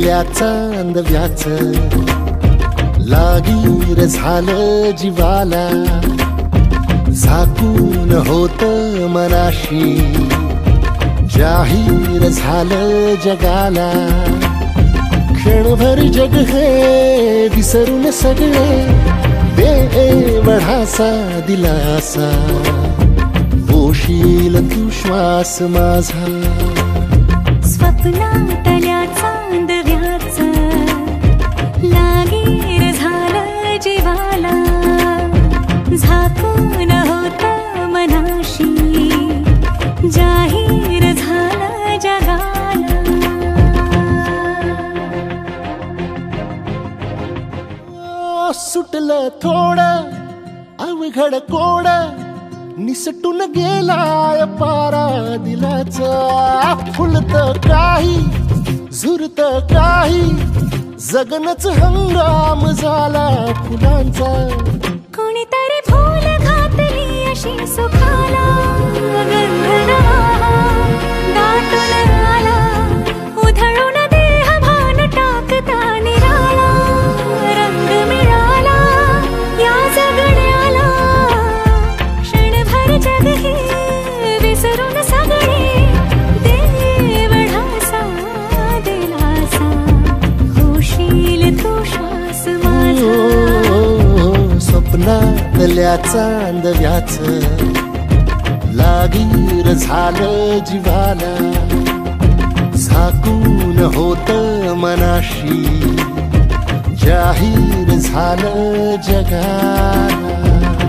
स्वप्नातल्या चांदव्याच लागीर झालं जीवाला, झाकून होत मनाशी जाहीर झालं जगाला. क्षणभर जग हे विसरून सगळे बेवढासा दिलासा, पोशील तू श्वास माझा. स्वप्नातल्या चांदव्याच लागीर झालं जीवाला, झाकून होत मनाशी जाहीर झालं जगाला. सुटलं थोडं अवघड कोड, निसटून गेलाय पारा दिलाचा. फुलत काही झुरत काही, जगनच हंगाम झाला फुलांचा. कोणीतरी फुल घातली अशी सुखाला, गंध दाटून आला, उधळून देह भान टाकता निराळा. रंग मिळाला या जगण्याला, क्षणभर जग हे विसरून सगळे देवढासा दिलासा, होशील तू श्वास माझा. स्वप्नातल्या चांदव्याच लागीर झालं जीवाला, झाकून होत मनाशी जाहीर झालं जगाला.